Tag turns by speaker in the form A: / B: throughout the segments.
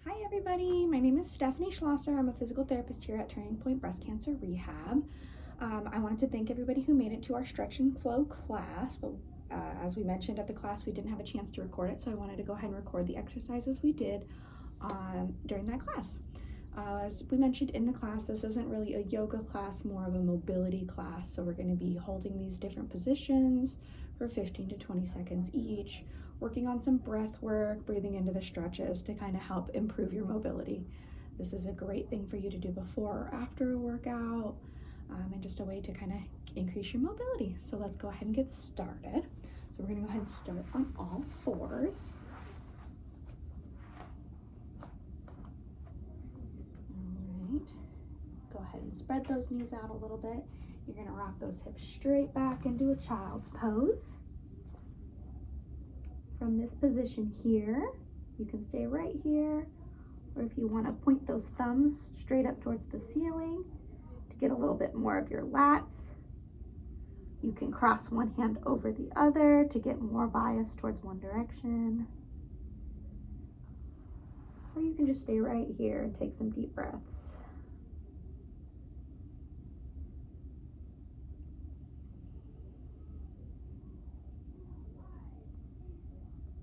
A: Hi everybody, my name is Stephanie Schlosser. I'm a physical therapist here at Turning Point Breast Cancer Rehab. I wanted to thank everybody who made it to our Stretch and Flow class, but as we mentioned at the class, we didn't have a chance to record it, so I wanted to go ahead and record the exercises we did during that class. As we mentioned in the class, this isn't really a yoga class, more of a mobility class, so we're going to be holding these different positions for 15 to 20 seconds each, working on some breath work, breathing into the stretches to kind of help improve your mobility. This is a great thing for you to do before or after a workout, and just a way to kind of increase your mobility. So let's go ahead and get started. So we're going to go ahead and start on all fours. All right, go ahead and spread those knees out a little bit. You're going to rock those hips straight back into a child's pose. From this position here, you can stay right here, or if you want to point those thumbs straight up towards the ceiling to get a little bit more of your lats. You can cross one hand over the other to get more bias towards one direction. Or you can just stay right here and take some deep breaths.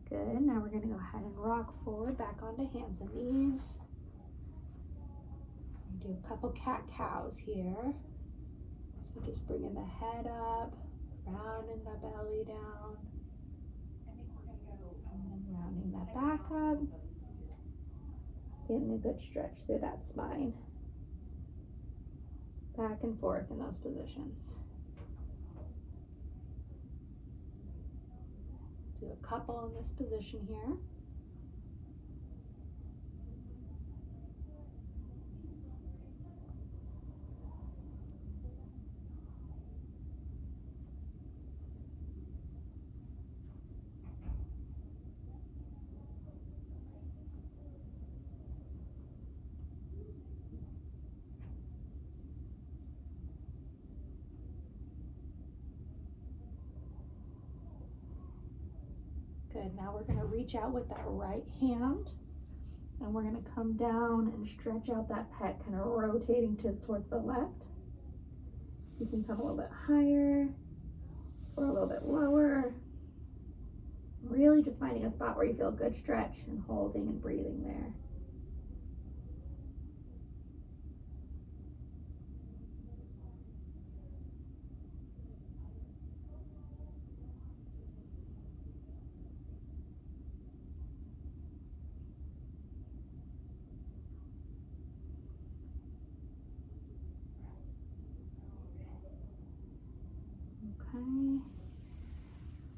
A: Good, now we're going to go ahead and rock forward back onto hands and knees. Do a couple cat-cows here. So just bringing the head up, rounding the belly down, and then rounding that back up. Getting a good stretch through that spine. Back and forth in those positions. Do a couple in this position here. Good, now we're gonna reach out with that right hand and we're gonna come down and stretch out that pec, kind of rotating towards the left. You can come a little bit higher or a little bit lower. Really just finding a spot where you feel a good stretch and holding and breathing there. Okay,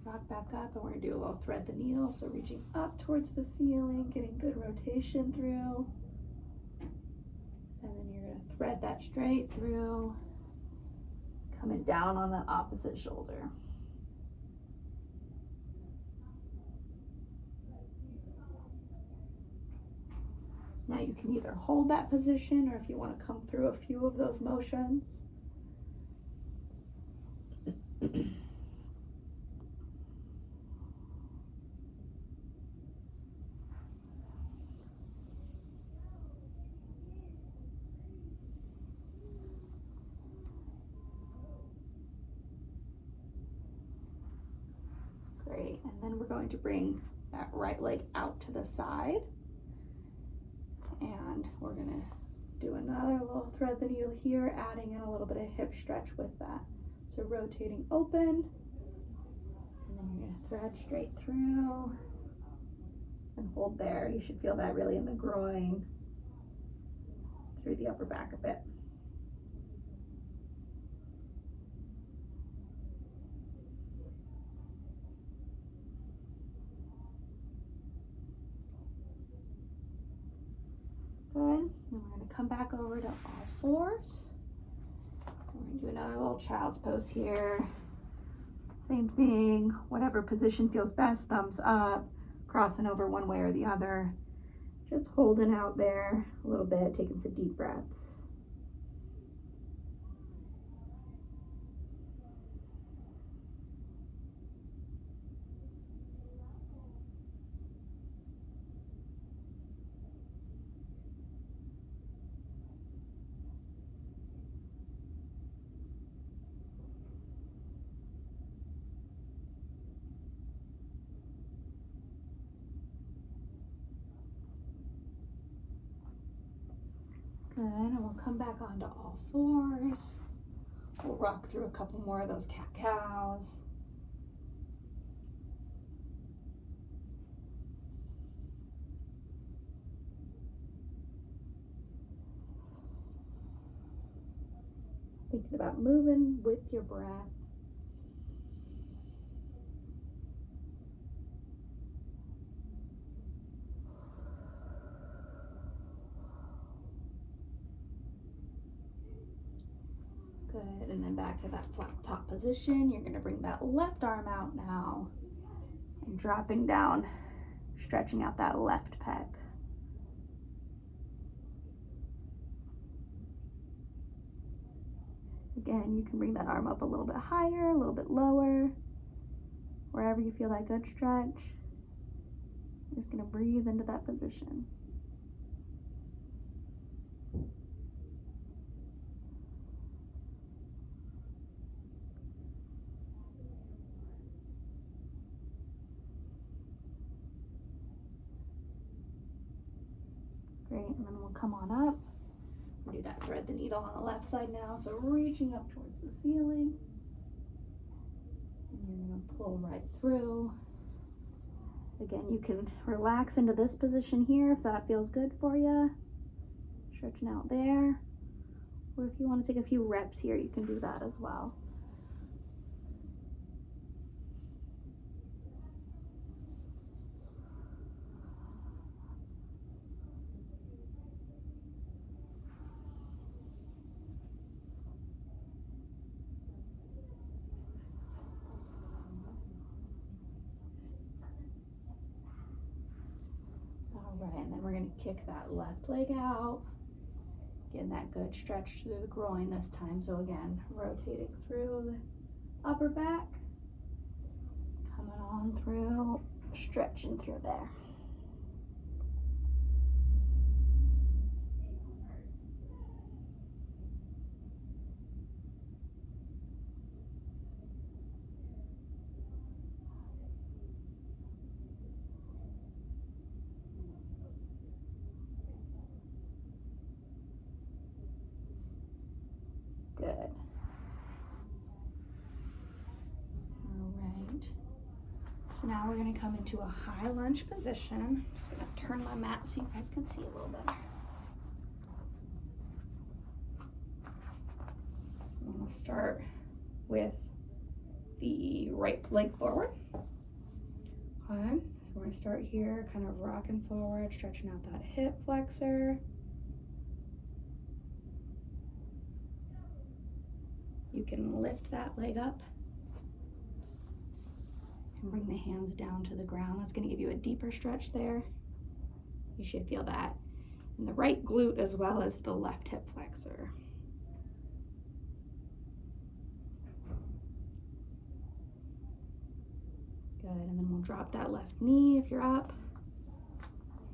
A: rock back up and we're gonna do a little thread the needle. So reaching up towards the ceiling, getting good rotation through. And then you're gonna thread that straight through, coming down on the opposite shoulder. Now you can either hold that position or if you want to come through a few of those motions. Great, and then we're going to bring that right leg out to the side. And we're gonna do another little thread the needle here, adding in a little bit of hip stretch with that. So rotating open, and then you're gonna thread straight through and hold there. You should feel that really in the groin, through the upper back a bit. Good, then we're gonna come back over to all fours. We're gonna do another little child's pose here. Same thing, whatever position feels best, thumbs up, crossing over one way or the other. Just holding out there a little bit, taking some deep breaths. Good, and we'll come back onto all fours. We'll rock through a couple more of those cat-cows. Thinking about moving with your breath. Good, and then back to that flat top position. You're gonna bring that left arm out now and dropping down, stretching out that left pec. Again, you can bring that arm up a little bit higher, a little bit lower, wherever you feel that good stretch. You're just gonna breathe into that position. Great, and then we'll come on up. We'll do that thread the needle on the left side now. So reaching up towards the ceiling. And you're gonna pull right through. Again, you can relax into this position here if that feels good for you. Stretching out there. Or if you want to take a few reps here, you can do that as well. All right, and then we're going to kick that left leg out. Getting that good stretch through the groin this time. So again, rotating through the upper back. Coming on through, stretching through there. Good. All right. So now we're going to come into a high lunge position. I'm just going to turn my mat so you guys can see a little better. I'm going to start with the right leg forward. Okay. So we're going to start here, kind of rocking forward, stretching out that hip flexor. You can lift that leg up and bring the hands down to the ground. That's going to give you a deeper stretch there. You should feel that in the right glute as well as the left hip flexor. Good, and then we'll drop that left knee if you're up.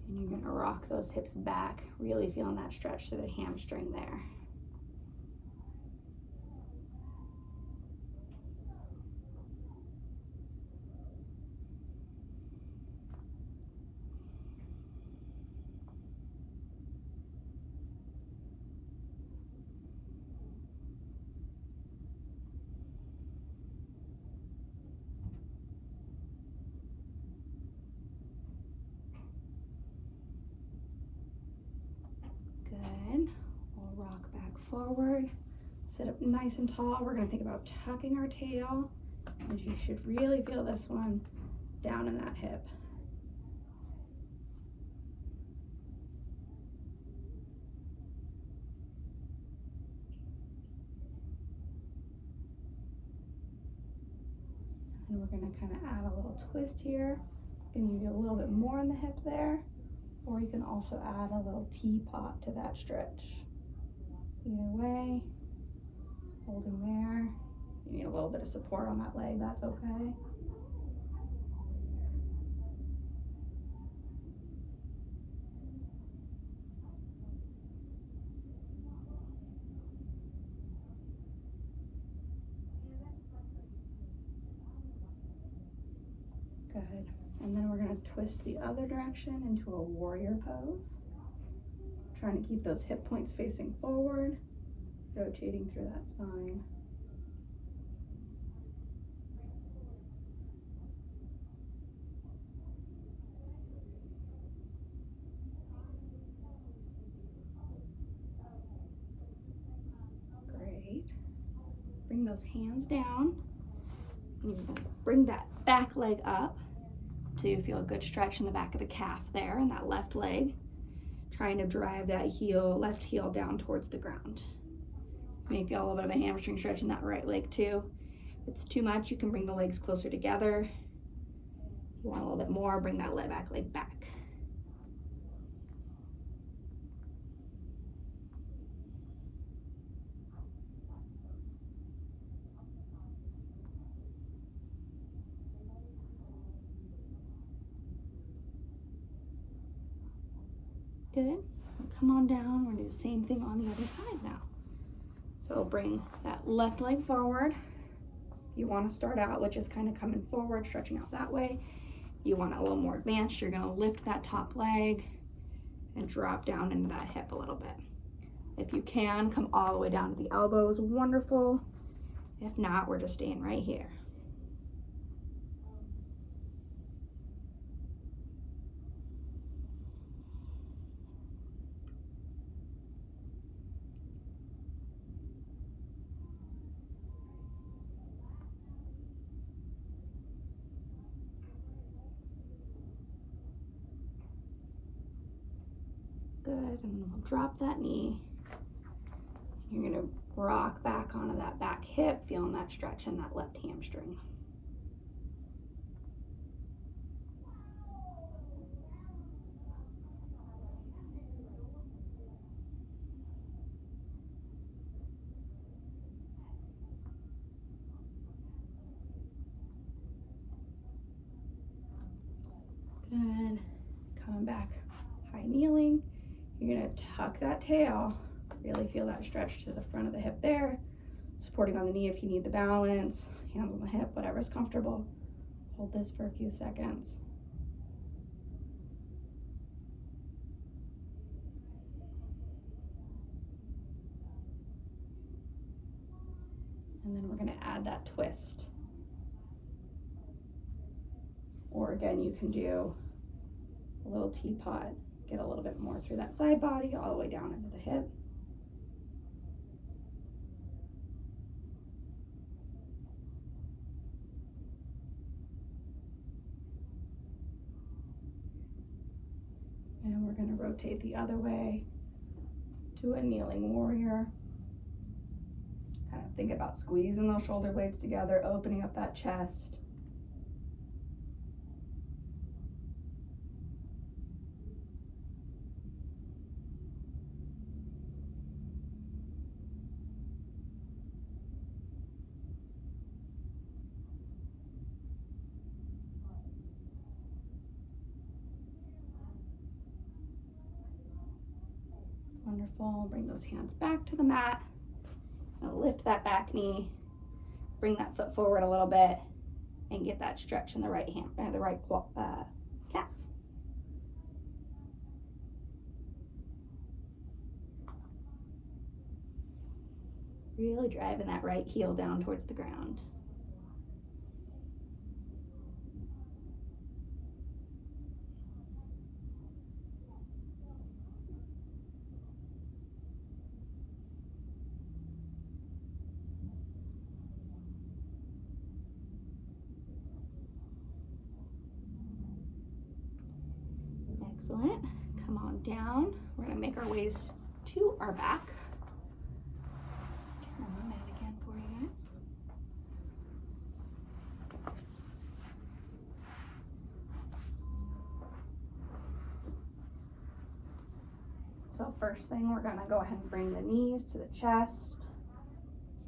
A: And you're going to rock those hips back, really feeling that stretch through the hamstring there. Good. We'll rock back forward. Sit up nice and tall. We're going to think about tucking our tail, and you should really feel this one down in that hip. And we're going to kind of add a little twist here. Going to give you a little bit more in the hip there, or you can also add a little teapot to that stretch. Either way, holding there. You need a little bit of support on that leg, that's okay. Good. And then we're going to twist the other direction into a warrior pose. Trying to keep those hip points facing forward, rotating through that spine. Great. Bring those hands down. Bring that back leg up till you feel a good stretch in the back of the calf there and that left leg. Trying to drive that left heel down towards the ground. You may feel a little bit of a hamstring stretch in that right leg too. If it's too much, you can bring the legs closer together. If you want a little bit more, bring that back leg back. Good. Come on down. We're gonna do the same thing on the other side now. So bring that left leg forward. You want to start out with just kind of coming forward, stretching out that way. You want it a little more advanced. You're gonna lift that top leg and drop down into that hip a little bit. If you can, come all the way down to the elbows. Wonderful. If not, we're just staying right here. Good, and then we'll drop that knee. You're gonna rock back onto that back hip, feeling that stretch in that left hamstring. Good, coming back, high kneeling. You're gonna tuck that tail, really feel that stretch to the front of the hip there, supporting on the knee if you need the balance, hands on the hip, whatever's comfortable. Hold this for a few seconds. And then we're gonna add that twist. Or again, you can do a little teapot. Get a little bit more through that side body, all the way down into the hip. And we're going to rotate the other way to a kneeling warrior. Kind of think about squeezing those shoulder blades together, opening up that chest. Wonderful. Bring those hands back to the mat. Now lift that back knee. Bring that foot forward a little bit and get that stretch in the right hand, the right calf. Really driving that right heel down towards the ground. Excellent. Come on down. We're going to make our ways to our back. Turn on that again for you guys. So first thing, we're going to go ahead and bring the knees to the chest.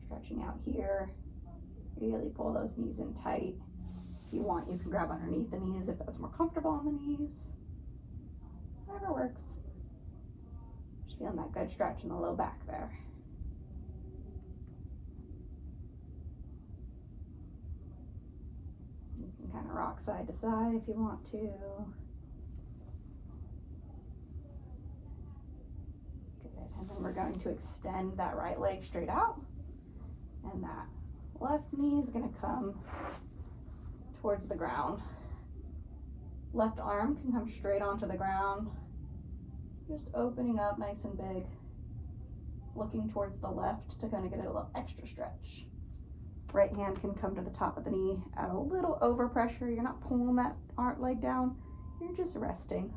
A: Stretching out here. Really pull those knees in tight. If you want, you can grab underneath the knees if that's more comfortable on the knees. Whatever works. Just feeling that good stretch in the low back there. You can kind of rock side to side if you want to. And then we're going to extend that right leg straight out. And that left knee is going to come towards the ground. Left arm can come straight onto the ground. Just opening up nice and big. Looking towards the left to kind of get a little extra stretch. Right hand can come to the top of the knee. Add a little overpressure. You're not pulling that leg down. You're just resting.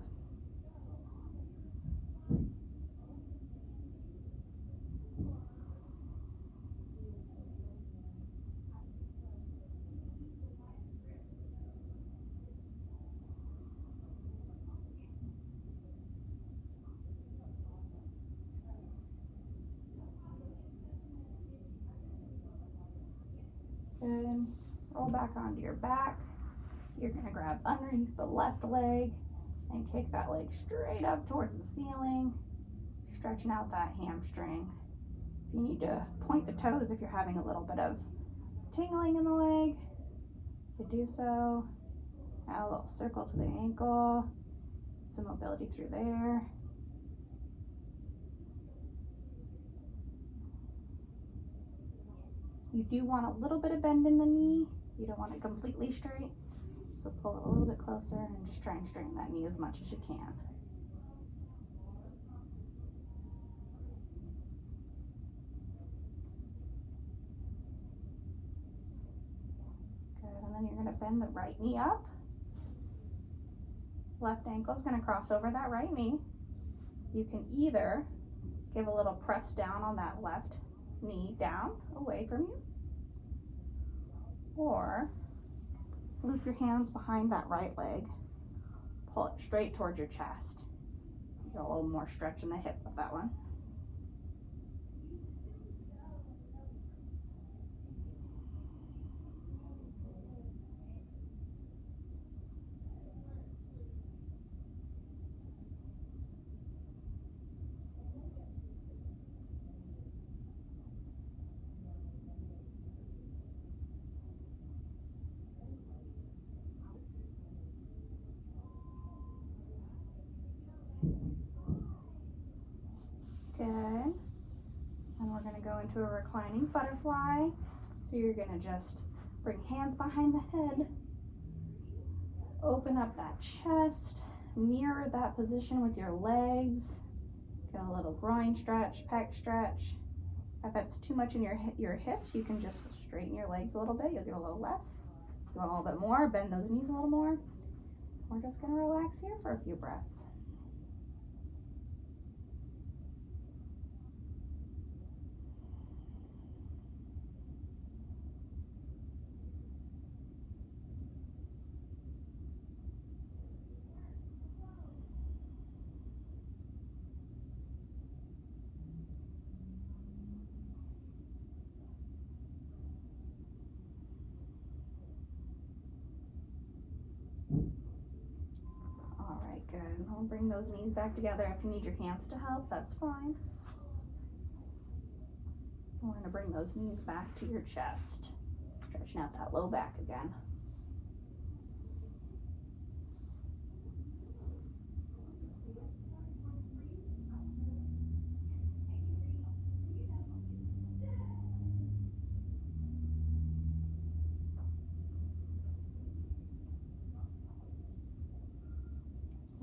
A: Good. Roll back onto your back. You're going to grab underneath the left leg and kick that leg straight up towards the ceiling, stretching out that hamstring. If you need to point the toes if you're having a little bit of tingling in the leg, you do so. Add a little circle to the ankle, some mobility through there. You do want a little bit of bend in the knee. You don't want it completely straight. So pull it a little bit closer and just try and straighten that knee as much as you can. Good, and then you're going to bend the right knee up. Left ankle is going to cross over that right knee. You can either give a little press down on that left knee down away from you, or loop your hands behind that right leg, pull it straight towards your chest. Get a little more stretch in the hip with that one. Good. And we're going to go into a reclining butterfly. So you're going to just bring hands behind the head, open up that chest, mirror that position with your legs, get a little groin stretch, pec stretch. If it's too much in your hips, you can just straighten your legs a little bit. You'll get a little less. If you want a little bit more, bend those knees a little more. We're just going to relax here for a few breaths. Good. I'll bring those knees back together. If you need your hands to help, that's fine. We're going to bring those knees back to your chest, stretching out that low back again.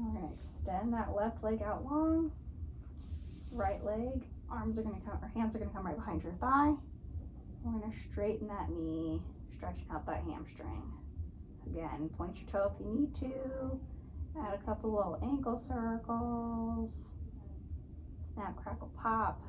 A: We're going to extend that left leg out long. Right leg, hands are going to come right behind your thigh. We're going to straighten that knee, stretching out that hamstring. Again, point your toe if you need to. Add a couple little ankle circles. Snap, crackle, pop.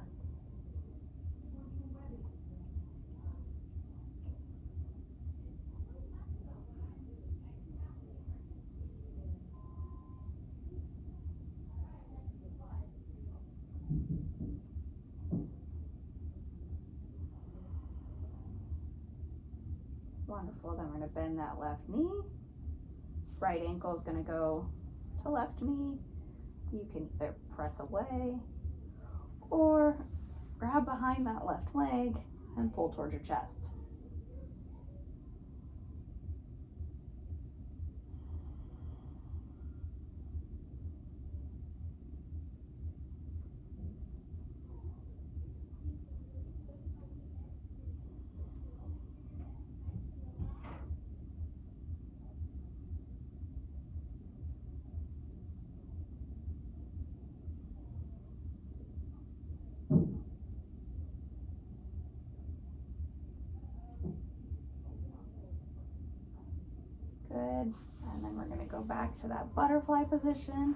A: Wonderful. Then we're going to bend that left knee. Right ankle is going to go to left knee. You can either press away or grab behind that left leg and pull towards your chest. go back to that butterfly position.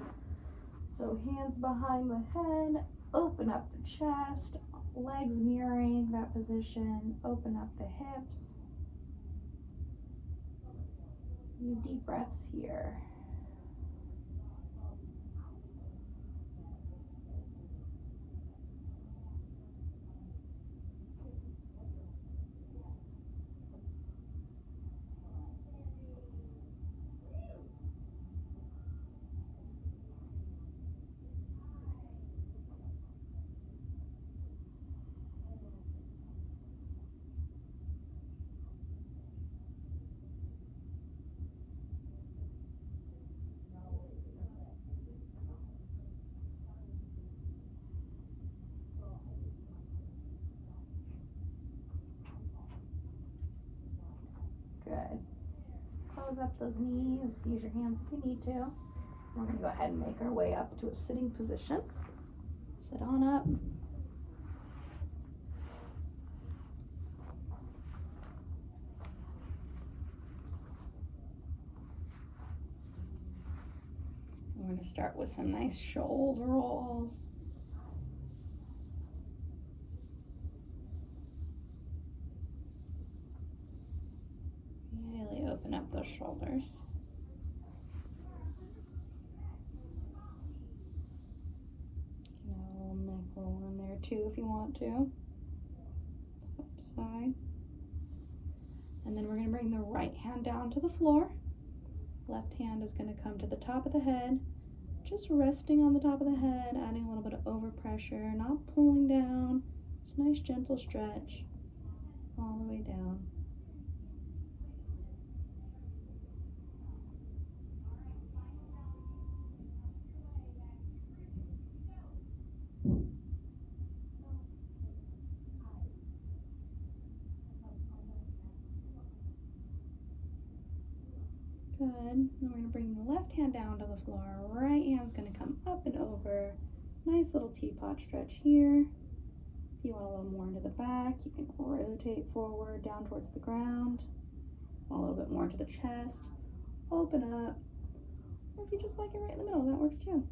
A: So hands behind the head, open up the chest, legs mirroring that position, open up the hips. Few deep breaths here. Good. Close up those knees, use your hands if you need to. We're gonna go ahead and make our way up to a sitting position. Sit on up. We're gonna start with some nice shoulder rolls. Really open up those shoulders. You know, a little neck roll in there too if you want to. Side to side. And then we're going to bring the right hand down to the floor. Left hand is going to come to the top of the head, just resting on the top of the head, adding a little bit of overpressure, not pulling down. Just nice gentle stretch all the way down. Good. Then we're going to bring the left hand down to the floor. Right hand's going to come up and over. Nice little teapot stretch here. If you want a little more into the back, you can rotate forward down towards the ground. Want a little bit more into the chest. Open up. Or if you just like it right in the middle, that works too.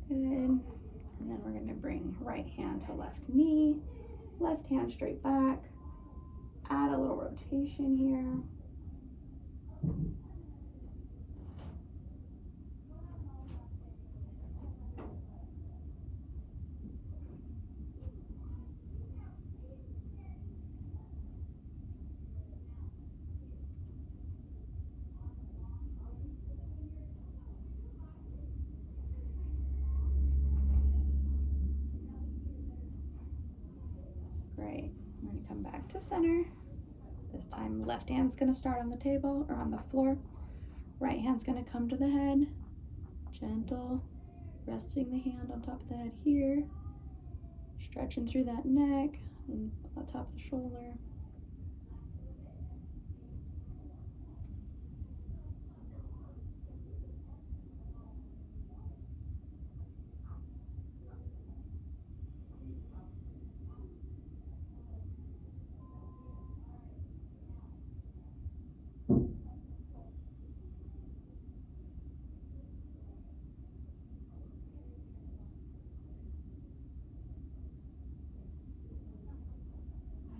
A: Good. And then we're going to bring right hand to left knee, left hand straight back. Add a little rotation here. Great. We're going to come back to center. This time left hand's going to start on the table or on the floor. Right hand's going to come to the head. Gentle, resting the hand on top of the head here. Stretching through that neck and on top of the shoulder.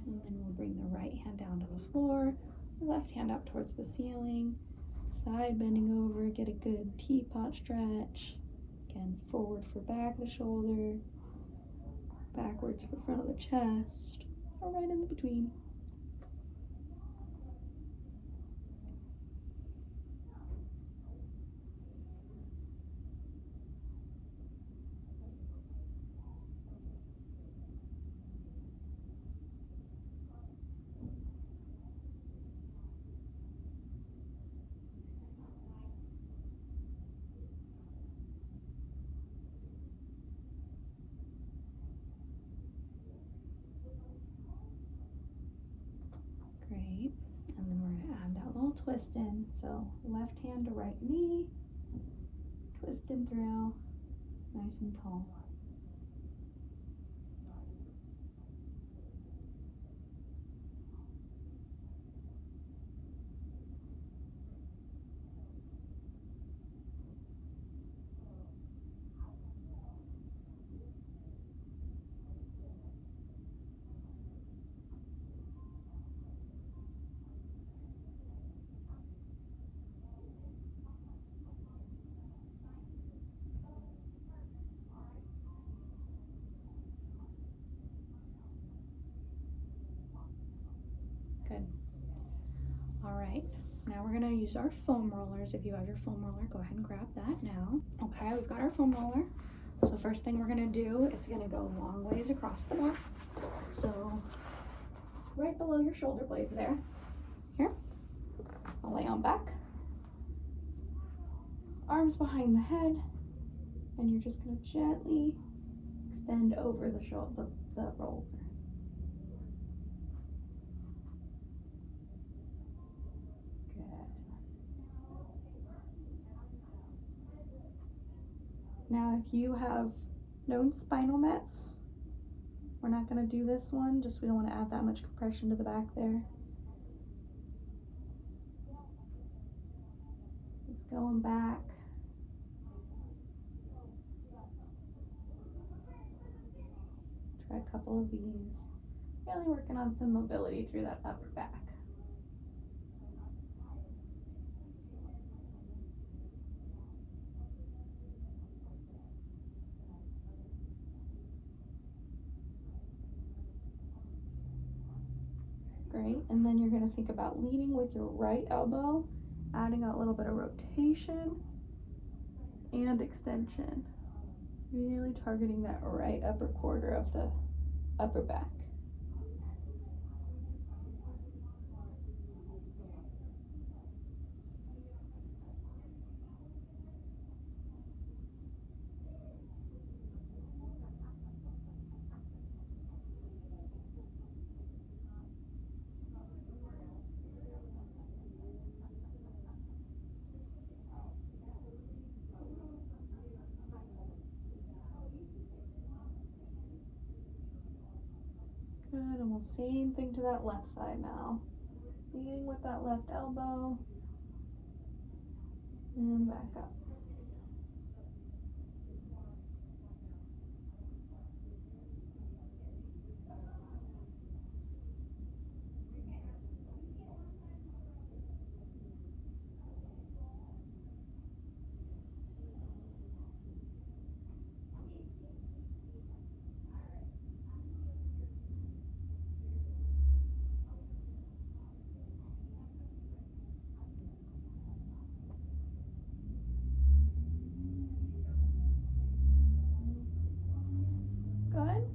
A: And then we'll bring the right hand down to the floor, the left hand up towards the ceiling, side bending over, get a good teapot stretch. Again, forward for back of the shoulder, backwards for front of the chest, or right in between. twisting. So left hand to right knee, twisting through, nice and tall. Good. All right, now we're gonna use our foam rollers. If you have your foam roller, go ahead and grab that now. Okay, we've got our foam roller. So first thing we're gonna do, it's gonna go long ways across the bar. So right below your shoulder blades there. Here, I'll lay on back. Arms behind the head, and you're just gonna gently extend over the shoulder, the roller. Now, if you have known spinal nets, we're not going to do this one, just we don't want to add that much compression to the back there. Just going back. Try a couple of these. Really working on some mobility through that upper back. Great, and then you're going to think about leading with your right elbow, adding a little bit of rotation and extension. Really targeting that right upper quarter of the upper back. Good, and we'll same thing to that left side now. Leading with that left elbow, and back up. Good.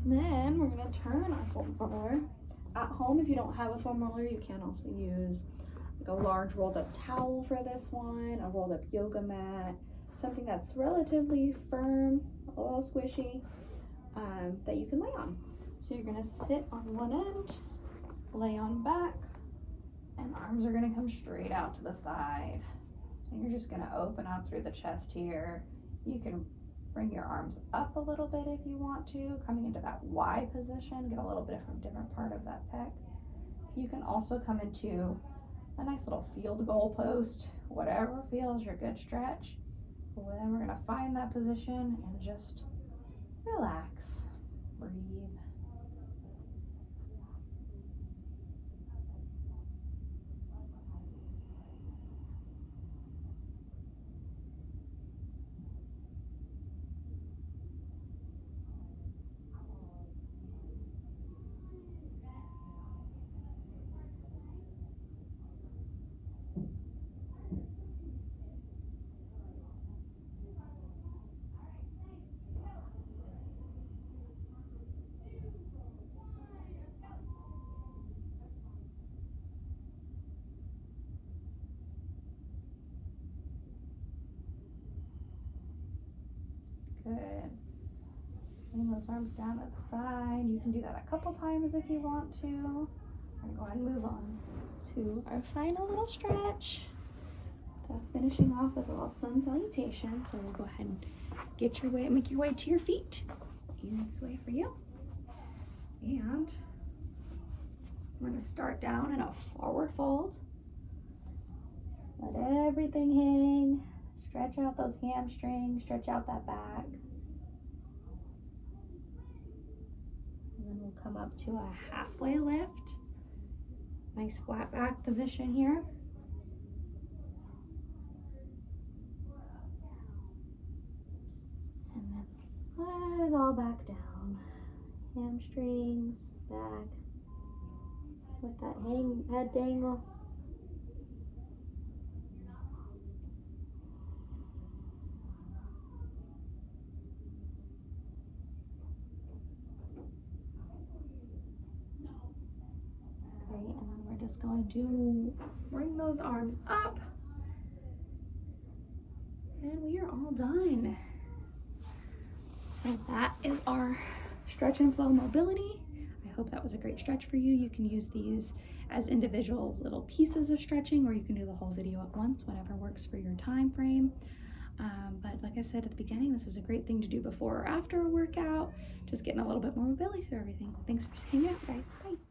A: Then we're going to turn our foam roller. At home, if you don't have a foam roller, you can also use like a large rolled up towel for this one, a rolled up yoga mat, something that's relatively firm, a little squishy, that you can lay on. So you're going to sit on one end, lay on back, and arms are going to come straight out to the side. And you're just going to open up through the chest here. You can bring your arms up a little bit if you want to, coming into that Y position, get a little bit from a different part of that pec. You can also come into a nice little field goal post, whatever feels your good stretch. Well, then we're going to find that position and just relax, breathe. Good. Bring those arms down at the side. You can do that a couple times if you want to. I'm going to go ahead and move on. to our final little stretch. Finishing off with a little sun salutation. So we'll go ahead and make your way to your feet. Easiest way for you. And we're going to start down in a forward fold. Let everything hang. Stretch out those hamstrings, stretch out that back. And then we'll come up to a halfway lift. Nice flat back position here. And then let it all back down. Hamstrings, back. With that head dangle. Okay, and then we're just going to bring those arms up. And we are all done. So that is our stretch and flow mobility. I hope that was a great stretch for you. You can use these as individual little pieces of stretching, or you can do the whole video at once, whatever works for your time frame. But like I said at the beginning, this is a great thing to do before or after a workout, just getting a little bit more mobility through everything. Thanks for hanging out, guys. Bye.